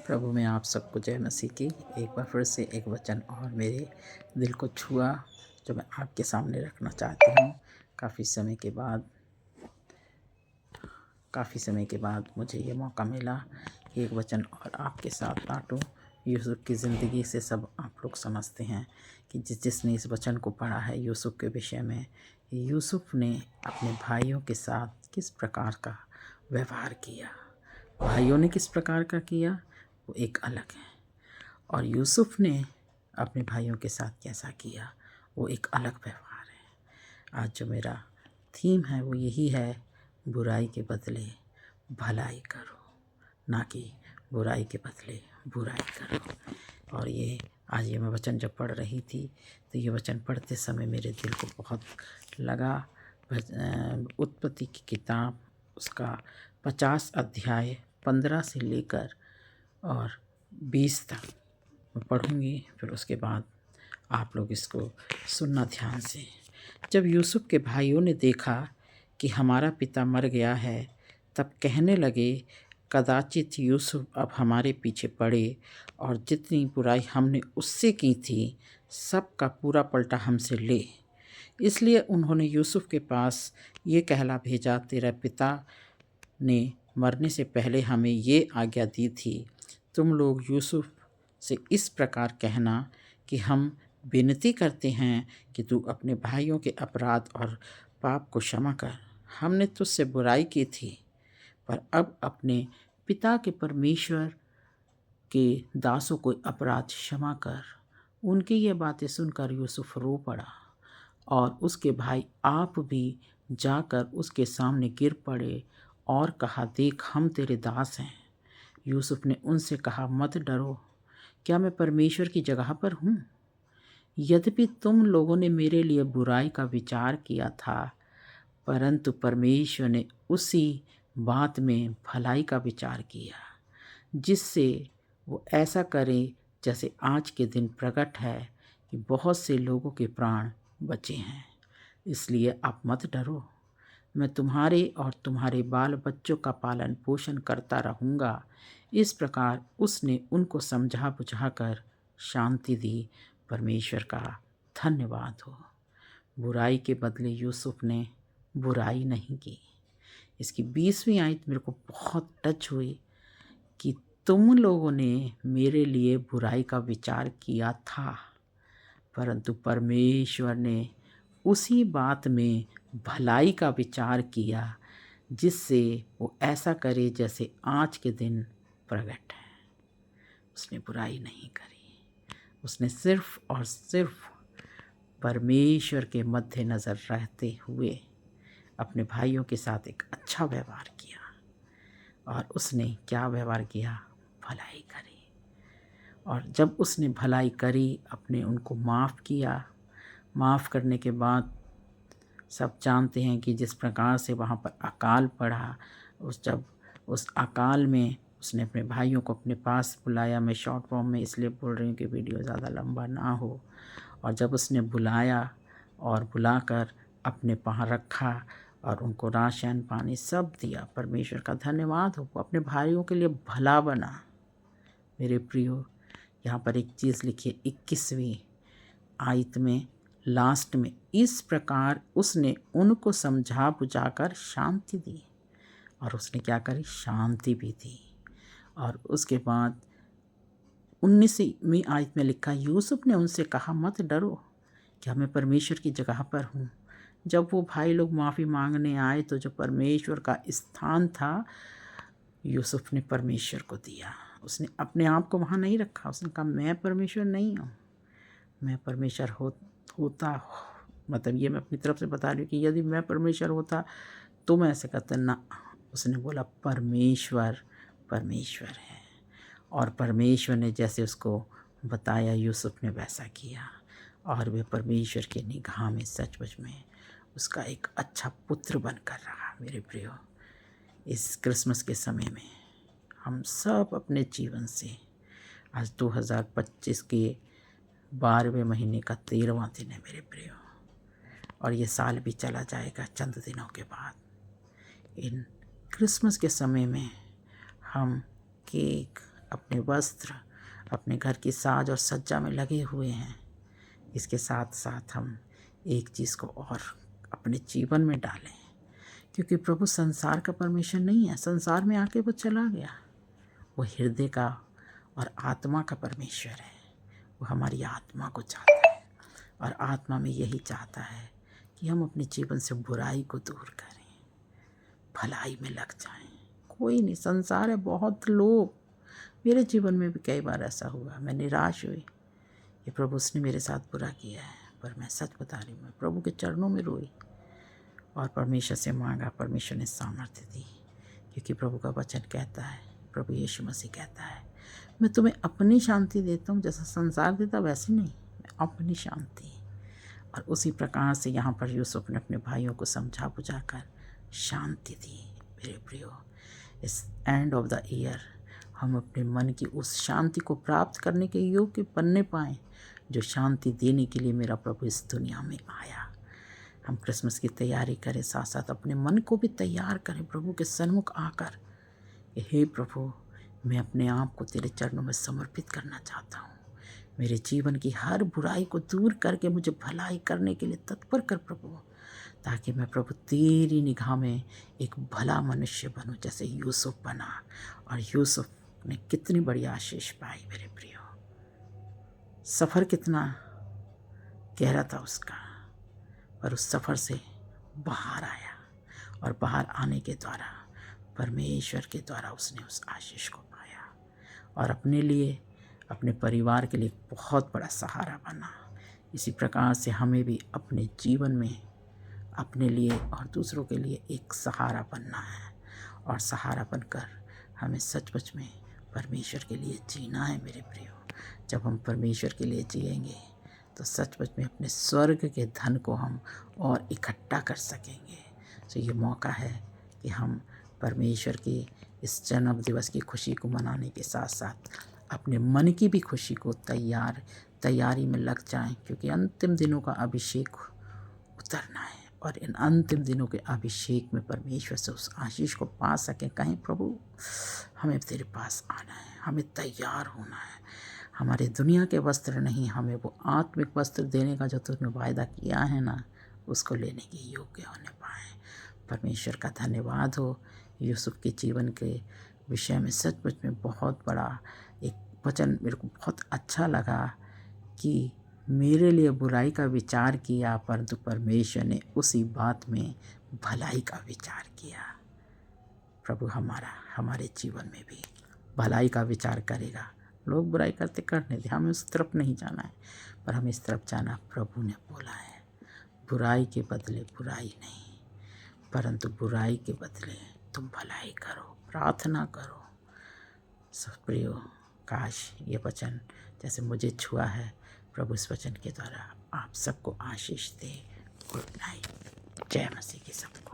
प्रभु में आप सबको जय मसीह की। एक बार फिर से एक वचन और मेरे दिल को छुआ जो मैं आपके सामने रखना चाहती हूँ। काफ़ी समय के बाद मुझे ये मौका मिला कि एक वचन और आपके साथ बांटूं। यूसुफ की ज़िंदगी से सब आप लोग समझते हैं कि जिसने इस वचन को पढ़ा है यूसुफ के विषय में, यूसुफ ने अपने भाइयों के साथ किस प्रकार का व्यवहार किया, भाइयों ने किस प्रकार का किया, वो एक अलग है, और यूसुफ ने अपने भाइयों के साथ कैसा किया, वो एक अलग व्यवहार है। आज जो मेरा थीम है वो यही है, बुराई के बदले भलाई करो, ना कि बुराई के बदले बुराई करो। और आज मैं वचन जब पढ़ रही थी तो ये वचन पढ़ते समय मेरे दिल को बहुत लगा। उत्पत्ति की किताब उसका 50 अध्याय 15 से लेकर और 20 तक मैं पढ़ूँगी, फिर उसके बाद आप लोग इसको सुनना ध्यान से। जब यूसुफ के भाइयों ने देखा कि हमारा पिता मर गया है, तब कहने लगे, कदाचित यूसुफ अब हमारे पीछे पड़े और जितनी बुराई हमने उससे की थी सब का पूरा पलटा हमसे ले। इसलिए उन्होंने यूसुफ के पास ये कहला भेजा, तेरा पिता ने मरने से पहले हमें ये आज्ञा दी थी, तुम लोग यूसुफ से इस प्रकार कहना कि हम विनती करते हैं कि तू अपने भाइयों के अपराध और पाप को क्षमा कर। हमने तुझसे बुराई की थी, पर अब अपने पिता के परमेश्वर के दासों को अपराध क्षमा कर। उनकी ये बातें सुनकर यूसुफ रो पड़ा और उसके भाई आप भी जाकर उसके सामने गिर पड़े और कहा, देख हम तेरे दास हैं। यूसुफ ने उनसे कहा, मत डरो, क्या मैं परमेश्वर की जगह पर हूँ? यद्यपि तुम लोगों ने मेरे लिए बुराई का विचार किया था, परंतु परमेश्वर ने उसी बात में भलाई का विचार किया, जिससे वो ऐसा करे जैसे आज के दिन प्रकट है कि बहुत से लोगों के प्राण बचे हैं। इसलिए आप मत डरो, मैं तुम्हारे और तुम्हारे बाल बच्चों का पालन पोषण करता रहूँगा। इस प्रकार उसने उनको समझा बुझाकर शांति दी। परमेश्वर का धन्यवाद हो। बुराई के बदले यूसुफ ने बुराई नहीं की। इसकी 20वीं आयत मेरे को बहुत टच हुई कि तुम लोगों ने मेरे लिए बुराई का विचार किया था, परंतु परमेश्वर ने उसी बात में भलाई का विचार किया, जिससे वो ऐसा करे जैसे आज के दिन प्रकट है। उसने बुराई नहीं करी, उसने सिर्फ और सिर्फ परमेश्वर के मद्देनज़र रहते हुए अपने भाइयों के साथ एक अच्छा व्यवहार किया। और उसने क्या व्यवहार किया? भलाई करी। और जब उसने भलाई करी, अपने उनको माफ़ किया। माफ़ करने के बाद सब जानते हैं कि जिस प्रकार से वहाँ पर अकाल पड़ा, जब उस अकाल में उसने अपने भाइयों को अपने पास बुलाया। मैं शॉर्ट फॉर्म में इसलिए बोल रही हूँ कि वीडियो ज़्यादा लंबा ना हो। और जब उसने बुलाया और बुलाकर अपने पास रखा और उनको राशन पानी सब दिया, परमेश्वर का धन्यवाद हो, वो अपने भाइयों के लिए भला बना। मेरे प्रियो, यहाँ पर एक चीज़ लिखी है 21वीं आयत में लास्ट में, इस प्रकार उसने उनको समझा बुझाकर शांति दी। और उसने क्या करी? शांति भी दी। और उसके बाद 19वीं आयत में लिखा, यूसुफ ने उनसे कहा, मत डरो, क्या मैं परमेश्वर की जगह पर हूँ? जब वो भाई लोग माफ़ी मांगने आए तो जो परमेश्वर का स्थान था, यूसुफ ने परमेश्वर को दिया। उसने अपने आप को वहाँ नहीं रखा। उसने कहा, मैं परमेश्वर नहीं हूँ, मैं परमेश्वर होता, मतलब ये मैं अपनी तरफ से बता रही हूँ कि यदि मैं परमेश्वर होता तो मैं ऐसे करता ना। उसने बोला परमेश्वर परमेश्वर है, और परमेश्वर ने जैसे उसको बताया यूसुफ ने वैसा किया, और वे परमेश्वर के निगाह में सचमुच में उसका एक अच्छा पुत्र बनकर रहा। मेरे प्रियो, इस क्रिसमस के समय में हम सब अपने जीवन से, आज 2025 के 12वें महीने का 13वां दिन है मेरे प्रियो, और ये साल भी चला जाएगा चंद दिनों के बाद। इन क्रिसमस के समय में हम केक, अपने वस्त्र, अपने घर की साज और सज्जा में लगे हुए हैं, इसके साथ साथ हम एक चीज़ को और अपने जीवन में डालें, क्योंकि प्रभु संसार का परमेश्वर नहीं है। संसार में आके वो चला गया, वो हृदय का और आत्मा का परमेश्वर है। वो हमारी आत्मा को चाहता है और आत्मा में यही चाहता है कि हम अपने जीवन से बुराई को दूर करें, भलाई में लग जाएं। कोई नहीं, संसार है, बहुत लोग, मेरे जीवन में भी कई बार ऐसा हुआ, मैं निराश हुई कि प्रभु उसने मेरे साथ बुरा किया है, पर मैं सच बता रही हूँ, मैं प्रभु के चरणों में रोई और परमेश्वर से मांगा। परमेश्वर ने सामर्थ्य दी, क्योंकि प्रभु का वचन कहता है, प्रभु यीशु मसीह कहता है, मैं तुम्हें अपनी शांति देता हूँ, जैसा संसार देता वैसे नहीं, मैं अपनी शांति। और उसी प्रकार से यहाँ पर यूसुफ ने अपने भाइयों को समझा बुझा कर शांति दी। मेरे प्रियो, इस एंड ऑफ द ईयर हम अपने मन की उस शांति को प्राप्त करने के योग्य बनने पाएँ, जो शांति देने के लिए मेरा प्रभु इस दुनिया में आया। हम क्रिसमस की तैयारी करें, साथ साथ अपने मन को भी तैयार करें प्रभु के सन्मुख आकर कि हे प्रभु, मैं अपने आप को तेरे चरणों में समर्पित करना चाहता हूँ। मेरे जीवन की हर बुराई को दूर करके मुझे भलाई करने के लिए तत्पर कर प्रभु, ताकि मैं प्रभु तेरी निगाह में एक भला मनुष्य बनूं, जैसे यूसुफ बना। और यूसुफ ने कितनी बड़ी आशीष पाई मेरे प्रियो। सफ़र कितना गहरा था उसका, पर उस सफ़र से बाहर आया और बाहर आने के द्वारा परमेश्वर के द्वारा उसने उस आशीष को पाया और अपने लिए, अपने परिवार के लिए बहुत बड़ा सहारा बना। इसी प्रकार से हमें भी अपने जीवन में अपने लिए और दूसरों के लिए एक सहारा बनना है, और सहारा बनकर हमें सचमुच में परमेश्वर के लिए जीना है मेरे प्रियो। जब हम परमेश्वर के लिए जिएंगे तो सचमुच में अपने स्वर्ग के धन को हम और इकट्ठा कर सकेंगे। तो ये मौका है कि हम परमेश्वर की इस जन्म दिवस की खुशी को मनाने के साथ साथ अपने मन की भी खुशी को तैयारी में लग जाएं, क्योंकि अंतिम दिनों का अभिषेक उतरना है और इन अंतिम दिनों के अभिषेक में परमेश्वर से उस आशीष को पा सकें। कहीं प्रभु, हमें तेरे पास आना है, हमें तैयार होना है। हमारे दुनिया के वस्त्र नहीं, हमें वो आत्मिक वस्त्र देने का जो तूने वायदा किया है ना, उसको लेने के योग्य होने पाए। परमेश्वर का धन्यवाद हो। यूसुफ के जीवन के विषय में सचमुच में बहुत बड़ा एक वचन मेरे को बहुत अच्छा लगा कि मेरे लिए बुराई का विचार किया, परंतु परमेश्वर ने उसी बात में भलाई का विचार किया। प्रभु हमारे जीवन में भी भलाई का विचार करेगा। लोग बुराई करते करने दे, हमें उस तरफ नहीं जाना है, पर हमें इस तरफ जाना। प्रभु ने बोला है, बुराई के बदले बुराई नहीं, परंतु बुराई के बदले तुम भलाई करो, प्रार्थना करो। सब प्रियो, काश ये वचन जैसे मुझे छुआ है, प्रभु इस वचन के द्वारा आप सबको आशीष दे। Good night. जय मसीह की सबको।